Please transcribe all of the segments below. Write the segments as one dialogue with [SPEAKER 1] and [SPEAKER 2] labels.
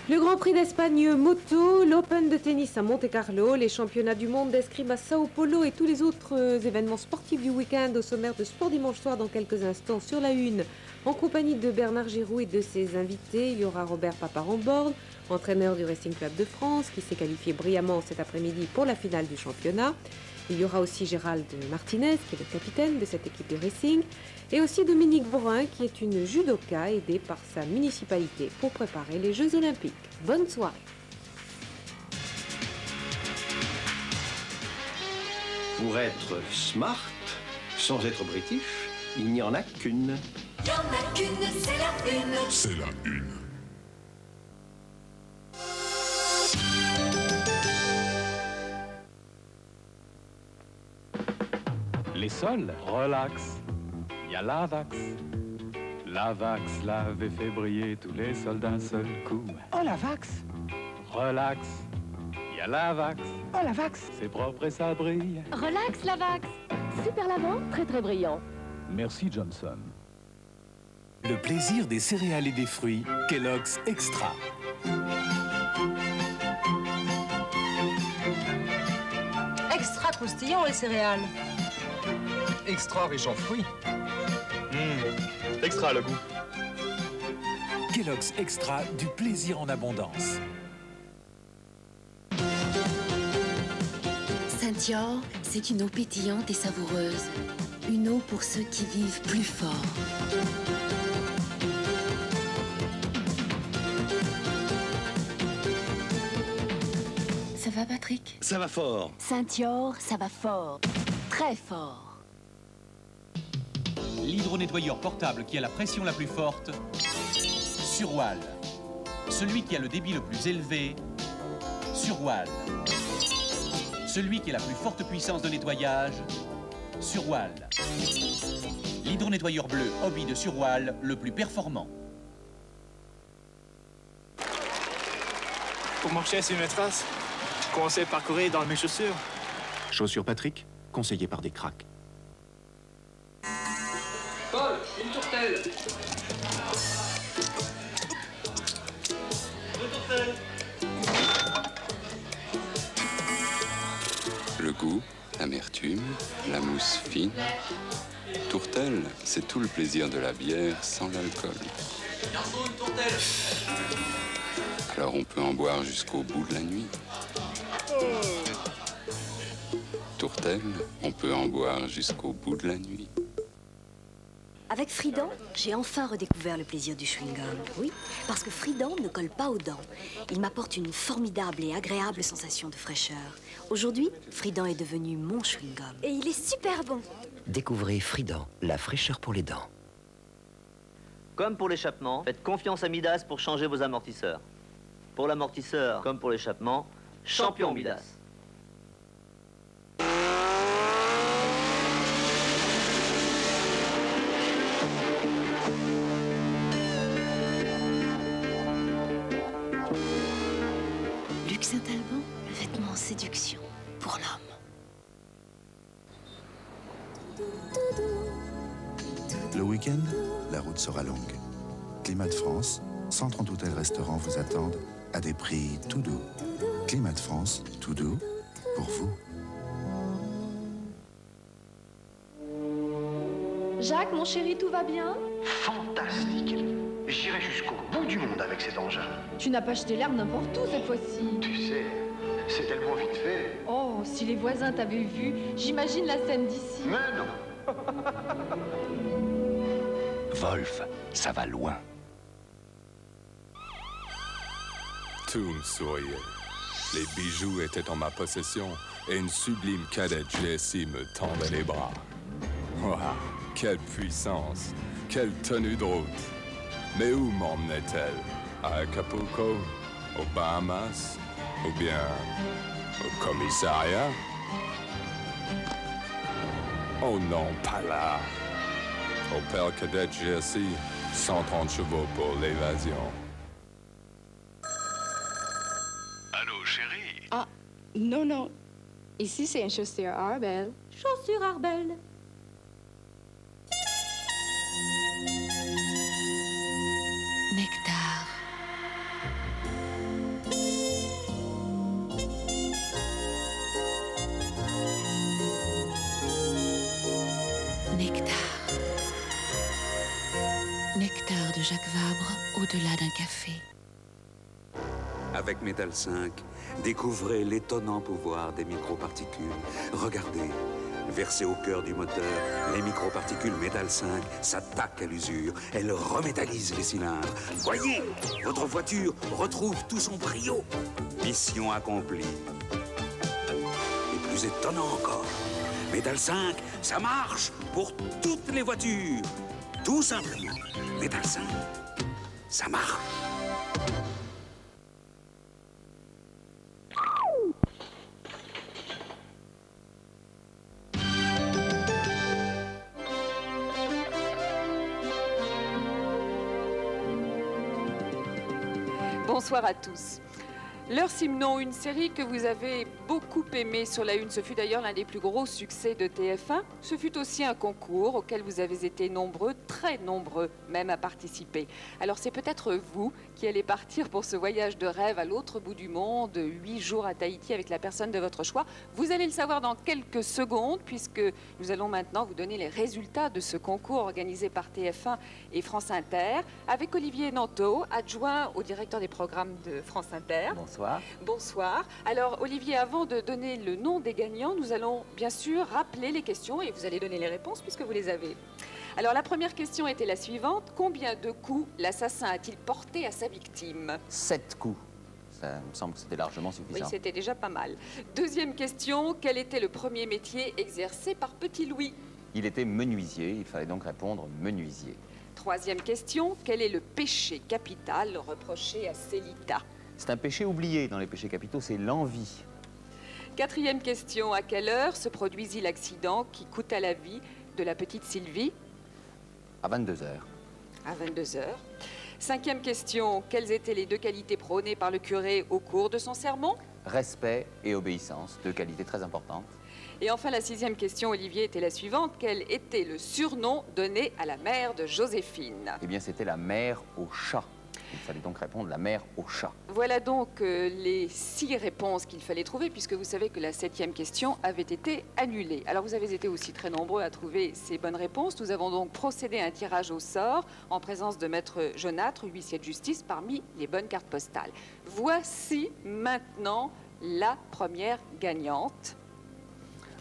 [SPEAKER 1] Le Grand Prix d'Espagne moto, l'Open de tennis à Monte-Carlo, les championnats du monde d'escrime à Sao Paulo et tous les autres événements sportifs du week-end au sommaire de Sport Dimanche Soir dans quelques instants sur la une. En compagnie de Bernard Giroux et de ses invités, il y aura Robert Paparambord, entraîneur du Racing Club de France, qui s'est qualifié brillamment cet après-midi pour la finale du championnat. Il y aura aussi Gérald Martinez, qui est le capitaine de cette équipe de Racing, et aussi Dominique Borin, qui est une judoka aidée par sa municipalité pour préparer les Jeux Olympiques. Bonne soirée.
[SPEAKER 2] Pour être smart, sans être british, il n'y en a qu'une.
[SPEAKER 3] Il n'y en a qu'une, c'est la une.
[SPEAKER 4] C'est la une.
[SPEAKER 5] Les sols, relax. Il y a l'Avax. L'Avax lave et fait briller tous les sols d'un seul coup.
[SPEAKER 6] Oh, la Vax.
[SPEAKER 5] Relax. Il y a l'Avax.
[SPEAKER 6] Oh, la Vax.
[SPEAKER 5] C'est propre et ça brille.
[SPEAKER 7] Relax, la Vax. Super lavant, très très brillant.
[SPEAKER 5] Merci Johnson.
[SPEAKER 8] Le plaisir des céréales et des fruits, Kellogg's Extra.
[SPEAKER 9] Extra croustillant les céréales.
[SPEAKER 10] Extra riche en fruits.
[SPEAKER 11] Extra le goût.
[SPEAKER 8] Kellogg's Extra, du plaisir en abondance.
[SPEAKER 12] Saint-Yor, c'est une eau pétillante et savoureuse. Une eau pour ceux qui vivent plus fort. Ça va, Patrick?
[SPEAKER 2] Ça va fort.
[SPEAKER 12] Saint-Yor, ça va fort. Très fort.
[SPEAKER 13] L'hydronettoyeur portable qui a la pression la plus forte, Surwall. Celui qui a le débit le plus élevé, Surwall. Celui qui a la plus forte puissance de nettoyage, Surwall. L'hydronettoyeur bleu Hobby de Surwall, le plus performant.
[SPEAKER 11] Pour marcher sur une trace, commencez par courir dans mes chaussures.
[SPEAKER 2] Chaussures Patrick, conseillé par des cracks.
[SPEAKER 14] Paul, une tourtelle. Deux tourtelles.
[SPEAKER 15] Le goût, l'amertume, la mousse fine. Tourtelle, c'est tout le plaisir de la bière sans l'alcool.
[SPEAKER 14] Garçon, une tourtelle.
[SPEAKER 15] Alors on peut en boire jusqu'au bout de la nuit. Tourtelle, on peut en boire jusqu'au bout de la nuit.
[SPEAKER 16] Avec Frident, j'ai enfin redécouvert le plaisir du chewing-gum. Oui, parce que Frident ne colle pas aux dents. Il m'apporte une formidable et agréable sensation de fraîcheur. Aujourd'hui, Frident est devenu mon chewing-gum.
[SPEAKER 17] Et il est super bon.
[SPEAKER 18] Découvrez Frident, la fraîcheur pour les dents.
[SPEAKER 19] Comme pour l'échappement, faites confiance à Midas pour changer vos amortisseurs. Pour l'amortisseur, comme pour l'échappement, champion Midas.
[SPEAKER 12] Luc Saint-Alban, le vêtement en séduction pour l'homme.
[SPEAKER 20] Le week-end, la route sera longue. Climat de France, 130 hôtels-restaurants vous attendent à des prix tout doux. Climat de France, tout doux pour vous.
[SPEAKER 7] Jacques, mon chéri, tout va bien?
[SPEAKER 5] Fantastique. J'irai jusqu'au bout du monde avec cet engin.
[SPEAKER 7] Tu n'as pas jeté l'herbe n'importe où cette fois-ci.
[SPEAKER 5] Tu sais, c'est tellement vite fait.
[SPEAKER 7] Oh, si les voisins t'avaient vu, j'imagine la scène d'ici.
[SPEAKER 5] Mais non.
[SPEAKER 8] Wolf, ça va loin.
[SPEAKER 4] Tout me souriait. Les bijoux étaient en ma possession et une sublime cadette Jessie me tendait les bras. Waouh, quelle puissance, quelle tenue de route. Mais où m'emmenait-elle? À Acapulco? Aux Bahamas? Ou bien au commissariat? Oh non, pas là. Opel Cadette GSI, 130 chevaux pour l'évasion.
[SPEAKER 5] Allô, chérie?
[SPEAKER 3] Ah, non, non. Ici, c'est une chaussure Arbel.
[SPEAKER 7] Chaussure Arbel.
[SPEAKER 12] Nectar. Nectar de Jacques Vabre, au-delà d'un café.
[SPEAKER 6] Avec Métal 5, découvrez l'étonnant pouvoir des microparticules. Regardez, versées au cœur du moteur, les microparticules Métal 5 s'attaquent à l'usure. Elles remétallisent les cylindres. Voyez, votre voiture retrouve tout son brio. Mission accomplie. Et plus étonnant encore, Métal 5, ça marche pour toutes les voitures. Tout simplement, Métal 5, ça marche.
[SPEAKER 17] Bonsoir à tous. L'heure Simon, une série que vous avez beaucoup aimée sur la Une. Ce fut d'ailleurs l'un des plus gros succès de TF1. Ce fut aussi un concours auquel vous avez été nombreux, très nombreux même, à participer. Alors c'est peut-être vous qui allez partir pour ce voyage de rêve à l'autre bout du monde, 8 jours à Tahiti avec la personne de votre choix. Vous allez le savoir dans quelques secondes puisque nous allons maintenant vous donner les résultats de ce concours organisé par TF1 et France Inter avec Olivier Nanteau, adjoint au directeur des programmes de France Inter.
[SPEAKER 21] Bonsoir.
[SPEAKER 17] Bonsoir. Alors Olivier, avant de donner le nom des gagnants, nous allons bien sûr rappeler les questions et vous allez donner les réponses puisque vous les avez. Alors la première question était la suivante. Combien de coups l'assassin a-t-il porté à sa victime?
[SPEAKER 21] 7 coups. Ça me semble que c'était largement suffisant.
[SPEAKER 17] Oui, c'était déjà pas mal. Deuxième question. Quel était le premier métier exercé par Petit Louis?
[SPEAKER 21] Il était menuisier. Il fallait donc répondre menuisier.
[SPEAKER 17] Troisième question. Quel est le péché capital reproché à Célita?
[SPEAKER 21] C'est un péché oublié dans les péchés capitaux, c'est l'envie.
[SPEAKER 17] Quatrième question, à quelle heure se produisit l'accident qui coûta la vie de la petite Sylvie?
[SPEAKER 21] À 22h.
[SPEAKER 17] À 22h. Cinquième question, quelles étaient les deux qualités prônées par le curé au cours de son sermon?
[SPEAKER 21] Respect et obéissance, deux qualités très importantes.
[SPEAKER 17] Et enfin, la sixième question, Olivier, était la suivante. Quel était le surnom donné à la mère de Joséphine?
[SPEAKER 21] Eh bien, c'était la mère au chat. Il fallait donc répondre la mère au chat.
[SPEAKER 17] Voilà donc les 6 réponses qu'il fallait trouver, puisque vous savez que la 7e question avait été annulée. Alors vous avez été aussi très nombreux à trouver ces bonnes réponses. Nous avons donc procédé à un tirage au sort en présence de Maître Jaunâtre, huissier de justice, parmi les bonnes cartes postales. Voici maintenant la première gagnante.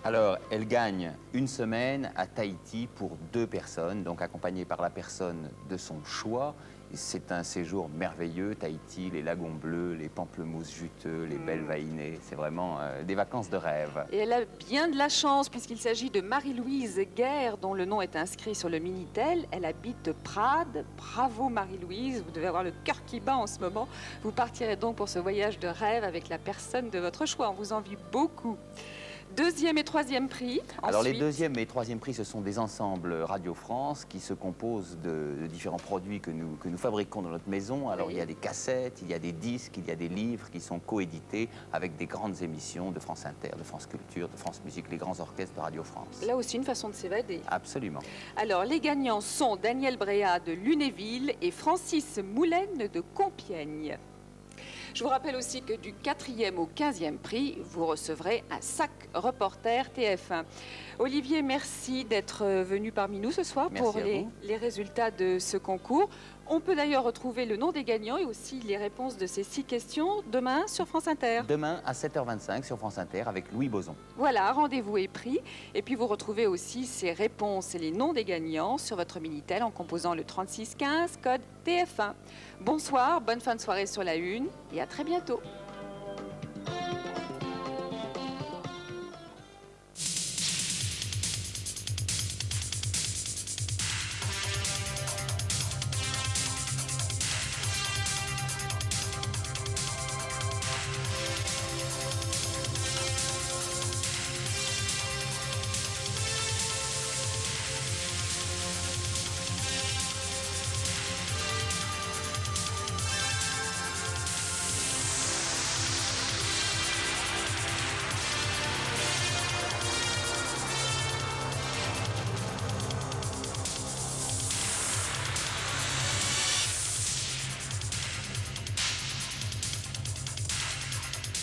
[SPEAKER 21] Alors, elle gagne une semaine à Tahiti pour 2 personnes, donc accompagnée par la personne de son choix. C'est un séjour merveilleux, Tahiti, les lagons bleus, les pamplemousses juteux, les belles vaïnées. C'est vraiment des vacances de rêve.
[SPEAKER 17] Et elle a bien de la chance puisqu'il s'agit de Marie-Louise Guerre, dont le nom est inscrit sur le Minitel. Elle habite Prades. Bravo Marie-Louise, vous devez avoir le cœur qui bat en ce moment. Vous partirez donc pour ce voyage de rêve avec la personne de votre choix. On vous envie beaucoup. Deuxième et troisième prix.
[SPEAKER 21] Alors les deuxième et troisième prix, ce sont des ensembles Radio France qui se composent de différents produits que nous fabriquons dans notre maison. Alors il y a des cassettes, il y a des disques, il y a des livres qui sont coédités avec des grandes émissions de France Inter, de France Culture, de France Musique, les grands orchestres de Radio France.
[SPEAKER 17] Là aussi une façon de s'évader.
[SPEAKER 21] Absolument.
[SPEAKER 17] Alors les gagnants sont Daniel Bréa de Lunéville et Francis Moulaine de Compiègne. Je vous rappelle aussi que du 4e au 15e prix, vous recevrez un sac reporter TF1. Olivier, merci d'être venu parmi nous ce soir pour les résultats de ce concours. On peut d'ailleurs retrouver le nom des gagnants et aussi les réponses de ces 6 questions demain sur France Inter.
[SPEAKER 21] Demain à 7h25 sur France Inter avec Louis Boson.
[SPEAKER 17] Voilà, rendez-vous est pris. Et puis vous retrouvez aussi ces réponses et les noms des gagnants sur votre Minitel en composant le 3615 code TF1. Bonsoir, bonne fin de soirée sur la Une et à très bientôt.
[SPEAKER 22] «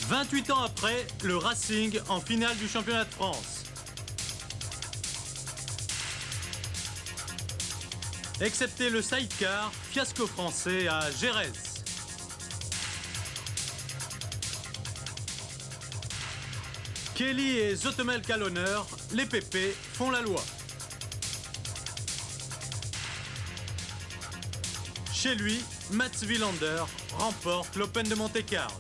[SPEAKER 22] 28 ans après, le Racing en finale du championnat de France. Excepté le sidecar, fiasco français à Gérès. Kelly et Zotemelk à l'honneur, les pépés font la loi. Chez lui, Mats Wilander remporte l'Open de Monte-Carlo.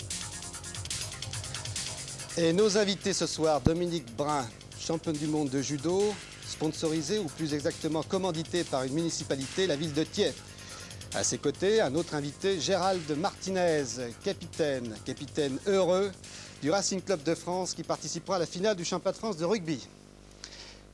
[SPEAKER 1] Et nos invités ce soir, Dominique Brun, championne du monde de judo, sponsorisée ou plus exactement commanditée par une municipalité, la ville de Thiers. À ses côtés, un autre invité, Gérald Martinez, capitaine heureux du Racing Club de France qui participera à la finale du championnat de France de rugby.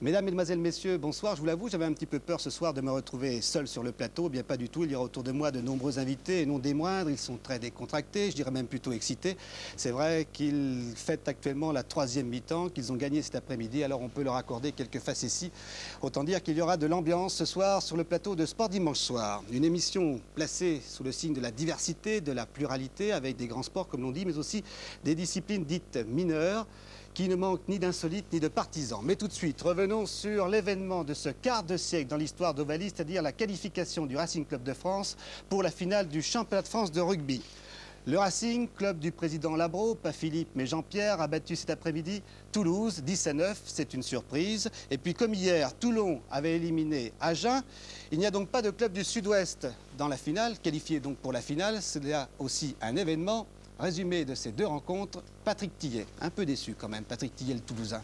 [SPEAKER 1] Mesdames, Mesdemoiselles, Messieurs, bonsoir. Je vous l'avoue, j'avais un petit peu peur ce soir de me retrouver seul sur le plateau. Bien pas du tout. Il y aura autour de moi de nombreux invités et non des moindres. Ils sont très décontractés, je dirais même plutôt excités. C'est vrai qu'ils fêtent actuellement la 3e mi-temps, qu'ils ont gagné cet après-midi. Alors on peut leur accorder quelques facéties. Autant dire qu'il y aura de l'ambiance ce soir sur le plateau de Sport Dimanche Soir. Une émission placée sous le signe de la diversité, de la pluralité, avec des grands sports comme l'on dit, mais aussi des disciplines dites mineures, qui ne manque ni d'insolites ni de partisans. Mais tout de suite, revenons sur l'événement de ce quart de siècle dans l'histoire d'Ovalie, c'est-à-dire la qualification du Racing Club de France pour la finale du championnat de France de rugby. Le Racing, club du président Labro, pas Philippe mais Jean-Pierre, a battu cet après-midi Toulouse 10-9, c'est une surprise. Et puis comme hier, Toulon avait éliminé Agen, il n'y a donc pas de club du Sud-Ouest dans la finale, qualifié donc pour la finale. C'est là aussi un événement. Résumé de ces deux rencontres, Patrick Tillet. Un peu déçu quand même, Patrick Tillet, le Toulousain.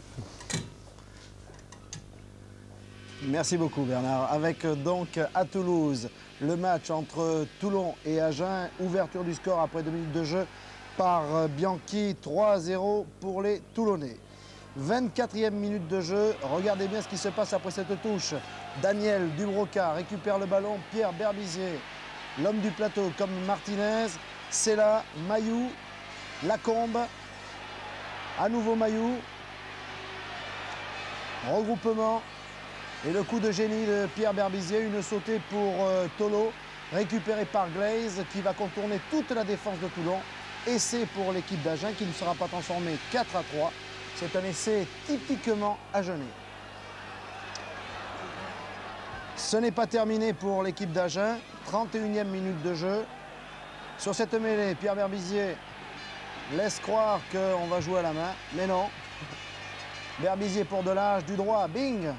[SPEAKER 9] Merci beaucoup Bernard. Avec donc à Toulouse, le match entre Toulon et Agen. Ouverture du score après 2 minutes de jeu par Bianchi, 3-0 pour les Toulonnais. 24e minute de jeu. Regardez bien ce qui se passe après cette touche. Daniel Dubroca récupère le ballon. Pierre Berbizier, l'homme du plateau comme Martinez. C'est là, Mayou, Lacombe, à nouveau Mayou, regroupement et le coup de génie de Pierre Berbizier, une sautée pour Tolo, récupéré par Glaze qui va contourner toute la défense de Toulon. Essai pour l'équipe d'Agen qui ne sera pas transformé 4-3. C'est un essai typiquement agenais. Ce n'est pas terminé pour l'équipe d'Agen, 31e minute de jeu. Sur cette mêlée, Pierre Berbizier laisse croire qu'on va jouer à la main, mais non. Berbizier pour Delage, du droit, bing,